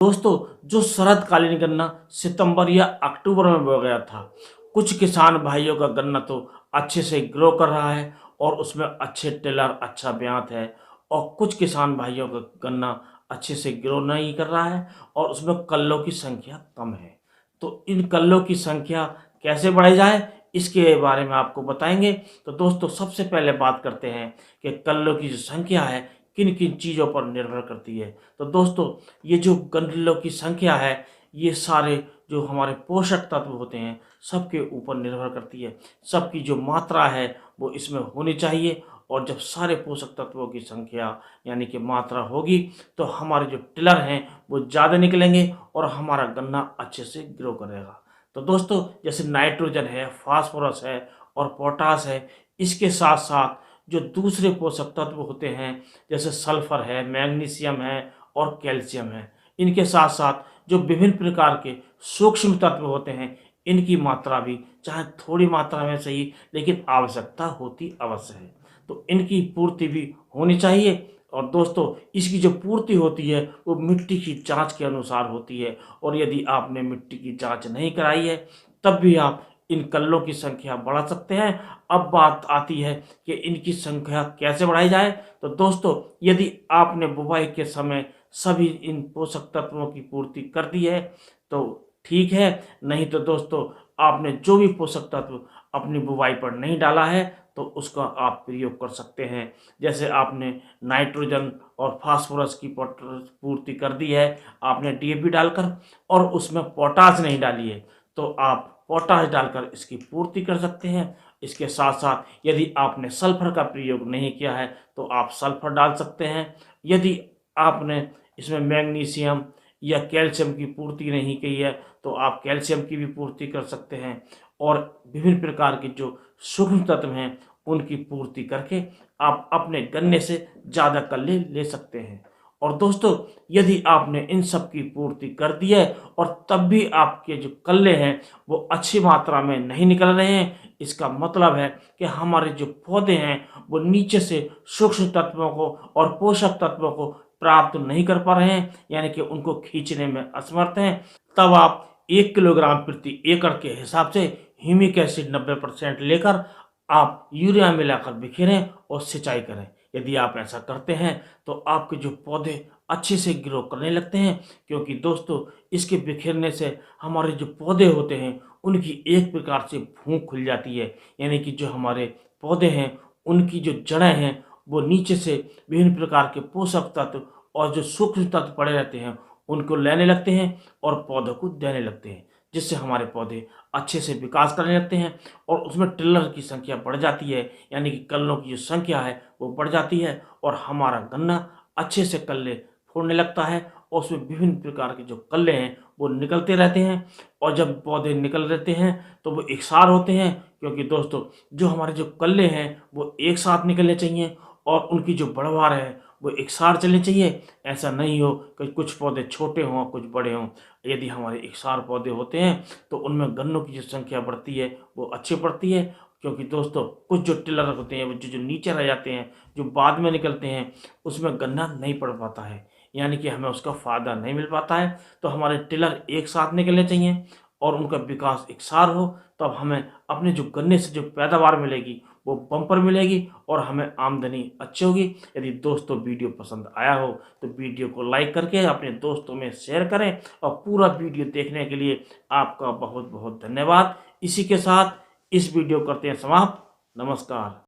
दोस्तों, जो शरदकालीन गन्ना सितंबर या अक्टूबर में बोया गया था, कुछ किसान भाइयों का गन्ना तो अच्छे से ग्रो कर रहा है और उसमें अच्छे टिलर अच्छा ब्यात है, और कुछ किसान भाइयों का गन्ना अच्छे से ग्रो नहीं कर रहा है और उसमें कल्लों की संख्या कम है। तो इन कल्लों की संख्या कैसे बढ़ाई जाए, इसके बारे में आपको बताएंगे। तो दोस्तों, सबसे पहले बात करते हैं कि कल्लों की जो संख्या है किन किन चीज़ों पर निर्भर करती है। तो दोस्तों, ये जो गंडलों की संख्या है, ये सारे जो हमारे पोषक तत्व होते हैं सबके ऊपर निर्भर करती है। सबकी जो मात्रा है वो इसमें होनी चाहिए, और जब सारे पोषक तत्वों की संख्या यानी कि मात्रा होगी तो हमारे जो टिलर हैं वो ज़्यादा निकलेंगे और हमारा गन्ना अच्छे से ग्रो करेगा। तो दोस्तों, जैसे नाइट्रोजन है, फास्फोरस है और पोटास है, इसके साथ साथ जो दूसरे पोषक तत्व होते हैं जैसे सल्फर है, मैग्नीशियम है और कैल्शियम है, इनके साथ साथ जो विभिन्न प्रकार के सूक्ष्म तत्व होते हैं, इनकी मात्रा भी चाहे थोड़ी मात्रा में सही लेकिन आवश्यकता होती अवश्य है। तो इनकी पूर्ति भी होनी चाहिए। और दोस्तों, इसकी जो पूर्ति होती है वो मिट्टी की जांच के अनुसार होती है, और यदि आपने मिट्टी की जांच नहीं कराई है तब भी आप इन कल्लों की संख्या बढ़ा सकते हैं। अब बात आती है कि इनकी संख्या कैसे बढ़ाई जाए। तो दोस्तों, यदि आपने बुवाई के समय सभी इन पोषक तत्वों की पूर्ति कर दी है तो ठीक है, नहीं तो दोस्तों आपने जो भी पोषक तत्व अपनी बुवाई पर नहीं डाला है तो उसका आप प्रयोग कर सकते हैं। जैसे आपने नाइट्रोजन और फास्फोरस की पूर्ति कर दी है, आपने डीएपी डालकर, और उसमें पोटाश नहीं डाली है, तो आप पोटाश डालकर इसकी पूर्ति कर सकते हैं। इसके साथ साथ यदि आपने सल्फर का प्रयोग नहीं किया है तो आप सल्फर डाल सकते हैं। यदि आपने इसमें मैग्नीशियम या कैल्शियम की पूर्ति नहीं की है तो आप कैल्शियम की भी पूर्ति कर सकते हैं, और विभिन्न प्रकार के जो सूक्ष्म तत्व हैं उनकी पूर्ति करके आप अपने गन्ने से ज़्यादा कल्ले ले सकते हैं। और दोस्तों, यदि आपने इन सब की पूर्ति कर दी है और तब भी आपके जो कल्ले हैं वो अच्छी मात्रा में नहीं निकल रहे हैं, इसका मतलब है कि हमारे जो पौधे हैं वो नीचे से सूक्ष्म तत्वों को और पोषक तत्वों को प्राप्त नहीं कर पा रहे हैं, यानी कि उनको खींचने में असमर्थ हैं। तब आप 1 किलोग्राम प्रति एकड़ के हिसाब से ह्यूमिक एसिड 90% लेकर आप यूरिया मिलाकर बिखेरें और सिंचाई करें। यदि आप ऐसा करते हैं तो आपके जो पौधे अच्छे से ग्रो करने लगते हैं, क्योंकि दोस्तों इसके बिखेरने से हमारे जो पौधे होते हैं उनकी एक प्रकार से भूख खुल जाती है, यानी कि जो हमारे पौधे हैं उनकी जो जड़ें हैं वो नीचे से विभिन्न प्रकार के पोषक तत्व और जो सूक्ष्म तत्व पड़े रहते हैं उनको लेने लगते हैं और पौधों को देने लगते हैं, जिससे हमारे पौधे अच्छे से विकास करने लगते हैं और उसमें टिलर की संख्या बढ़ जाती है, यानी कि कल्लों की जो संख्या है वो बढ़ जाती है और हमारा गन्ना अच्छे से कल्ले फोड़ने लगता है, और उसमें विभिन्न प्रकार के जो कल्ले हैं वो निकलते रहते हैं। और जब पौधे निकल रहते हैं तो वो एकसार होते हैं, क्योंकि दोस्तों जो हमारे जो कल्ले हैं वो एक साथ निकलने चाहिए और उनकी जो बढ़वार है वो एकसार चलनी चाहिए। ऐसा नहीं हो कि कुछ पौधे छोटे हों कुछ बड़े हों। यदि हमारे एकसार पौधे होते हैं तो उनमें गन्नों की जो संख्या बढ़ती है वो अच्छी बढ़ती है, क्योंकि दोस्तों कुछ जो टिलर होते हैं वो जो जो नीचे रह जाते हैं, जो बाद में निकलते हैं, उसमें गन्ना नहीं पड़ पाता है, यानी कि हमें उसका फ़ायदा नहीं मिल पाता है। तो हमारे टिलर एक साथ निकलने चाहिए और उनका विकास एकसार हो, तब हमें अपने जो गन्ने से जो पैदावार मिलेगी वो बम्पर मिलेगी और हमें आमदनी अच्छी होगी। यदि दोस्तों वीडियो पसंद आया हो तो वीडियो को लाइक करके अपने दोस्तों में शेयर करें, और पूरा वीडियो देखने के लिए आपका बहुत बहुत धन्यवाद। इसी के साथ इस वीडियो करते हैं समाप्त। नमस्कार।